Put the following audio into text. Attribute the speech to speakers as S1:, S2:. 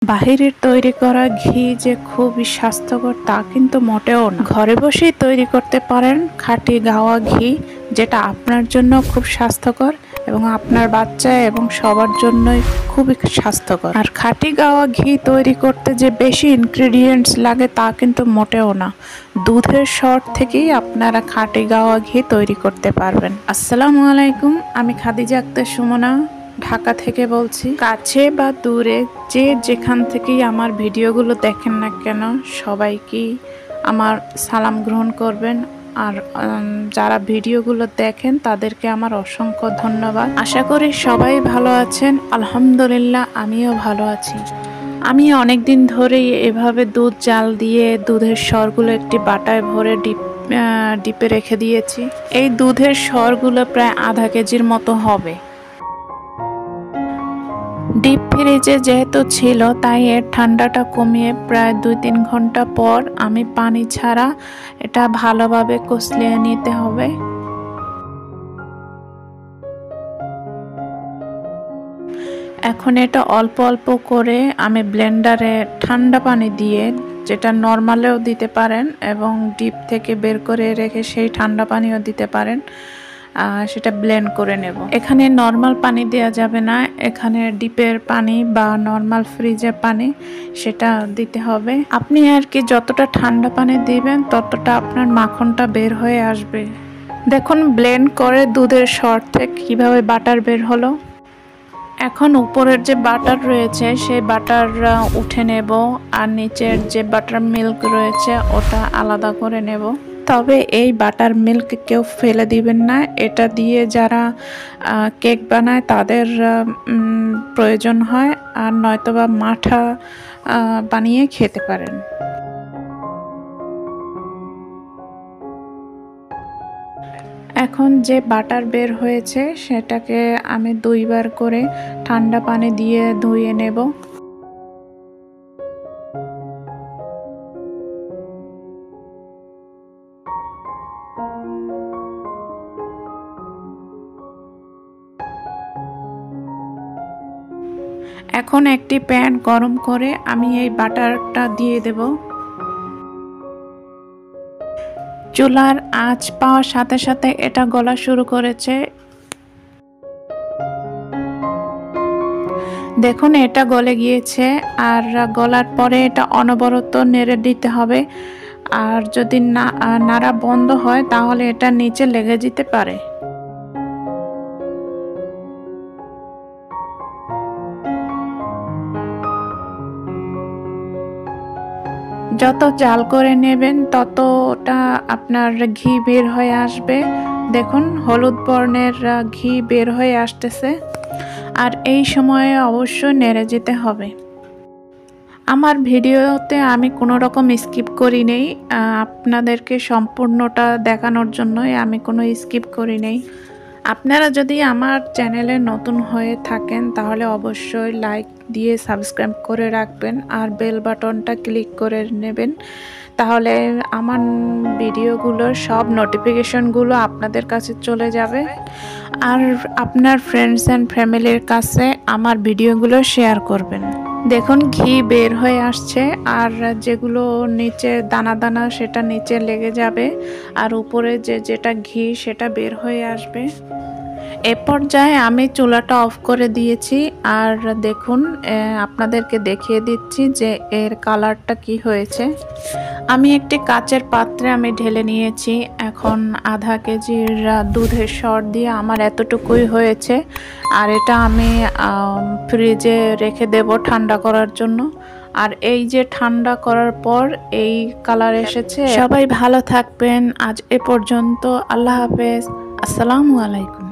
S1: বাহিরের তৈরি করা ঘি যে খুবই স্বাস্থ্যকর তা কিন্তু মোটেও না। ঘরে বসেই তৈরি করতে পারেন খাঁটি গাওয়া ঘি, যেটা আপনার জন্য খুব স্বাস্থ্যকর এবং আপনার বাচ্চা এবং সবার জন্যই খুবই স্বাস্থ্যকর। আর খাঁটি গাওয়া ঘি তৈরি করতে যে বেশি ইনগ্রেডিয়েন্টস লাগে তা কিন্তু মোটেও না। দুধের সর থেকেই আপনারা খাঁটি গাওয়া ঘি তৈরি করতে পারবেন। আসসালামু আলাইকুম, আমি খাদিজা আক্তার সুমনা ঢাকা থেকে বলছি। কাছে বা দূরে যে যেখান থেকেই আমার ভিডিওগুলো দেখেন না কেন, সবাইকেই আমার সালাম গ্রহণ করবেন। আর যারা ভিডিওগুলো দেখেন তাদেরকে আমার অসংখ্য ধন্যবাদ। আশা করি সবাই ভালো আছেন। আলহামদুলিল্লাহ, আমিও ভালো আছি। আমি অনেক দিন ধরেই এভাবে দুধ জাল দিয়ে দুধের সরগুলো একটি বাটায় ভরে ডিপে রেখে দিয়েছি। এই দুধের সরগুলো প্রায় আধা কেজির মতো হবে। ডিপ ফ্রিজে যেহেতু ছিল তাই এর ঠান্ডাটা কমিয়ে প্রায় 2-3 ঘন্টা পর আমি পানি ছাড়া এটা ভালোভাবে কষলিয়ে নিতে হবে। এখন এটা অল্প অল্প করে আমি ব্লেন্ডারে ঠান্ডা পানি দিয়ে, যেটা নর্মালেও দিতে পারেন এবং ডিপ থেকে বের করে রেখে সেই ঠান্ডা পানিও দিতে পারেন, সেটা ব্লেন্ড করে নেব। এখানে নর্মাল পানি দেওয়া যাবে না, এখানে ডিপের পানি বা নর্মাল ফ্রিজের পানি সেটা দিতে হবে। আপনি আর কি যতটা ঠান্ডা পানি দিবেন ততটা আপনার মাখনটা বের হয়ে আসবে। দেখুন ব্লেন্ড করে দুধের সর থেকে কীভাবে বাটার বের হলো। এখন উপরের যে বাটার রয়েছে সেই বাটার উঠে নেব, আর নিচের যে বাটার মিল্ক রয়েছে ওটা আলাদা করে নেব। তবে এই বাটার মিল্ক কেউ ফেলে দিবেন না, এটা দিয়ে যারা কেক বানায় তাদের প্রয়োজন হয়, আর নয়তোবা মাঠা বানিয়ে খেতে পারেন। এখন যে বাটার বের হয়েছে সেটাকে আমি 2 বার করে ঠান্ডা পানি দিয়ে ধুয়ে নেব। এখন একটি প্যান গরম করে আমি এই বাটারটা দিয়ে দেব। চুলার আঁচ পাওয়ার সাথে সাথে এটা গলা শুরু করেছে। দেখুন এটা গলে গিয়েছে, আর গলার পরে এটা অনবরত নেড়ে দিতে হবে। আর যদি নাড়া বন্ধ হয় তাহলে এটা নিচে লেগে যেতে পারে। যত জাল করে নেবেন ততটা আপনার ঘি বের হয়ে আসবে। দেখুন হলুদ বর্ণের ঘি বের হয়ে আসতেছে, আর এই সময়ে অবশ্যই নেড়ে যেতে হবে। আমার ভিডিওতে আমি কোনো রকম স্কিপ করি নেই, আপনাদেরকে সম্পূর্ণটা দেখানোর জন্যই আমি কোনো স্কিপ করি নেই। আপনারা যদি আমার চ্যানেলে নতুন হয়ে থাকেন তাহলে অবশ্যই লাইক দিয়ে সাবস্ক্রাইব করে রাখবেন, আর বেল বাটনটা ক্লিক করে নেবেন, তাহলে আমার ভিডিওগুলোর সব নোটিফিকেশনগুলো আপনাদের কাছে চলে যাবে। আর আপনার ফ্রেন্ডস অ্যান্ড ফ্যামিলির কাছে আমার ভিডিওগুলো শেয়ার করবেন। দেখুন ঘি বের হয়ে আসছে, আর যেগুলো নিচে দানা দানা সেটা নিচে লেগে যাবে, আর উপরে যেটা ঘি সেটা বের হয়ে আসবে। এ পর্যায়ে আমি চুলাটা অফ করে দিয়েছি, আর দেখুন আপনাদেরকে দেখিয়ে দিচ্ছি যে এর কালারটা কি হয়েছে। আমি একটি কাচের পাত্রে আমি ঢেলে নিয়েছি। এখন আধা কেজির দুধের সর দিয়ে আমার এতটুকুই হয়েছে, আর এটা আমি ফ্রিজে রেখে দেব ঠান্ডা করার জন্য। আর এই যে ঠান্ডা করার পর এই কালার এসেছে। সবাই ভালো থাকবেন, আজ এ পর্যন্ত। আল্লাহ হাফেজ, আসসালামু আলাইকুম।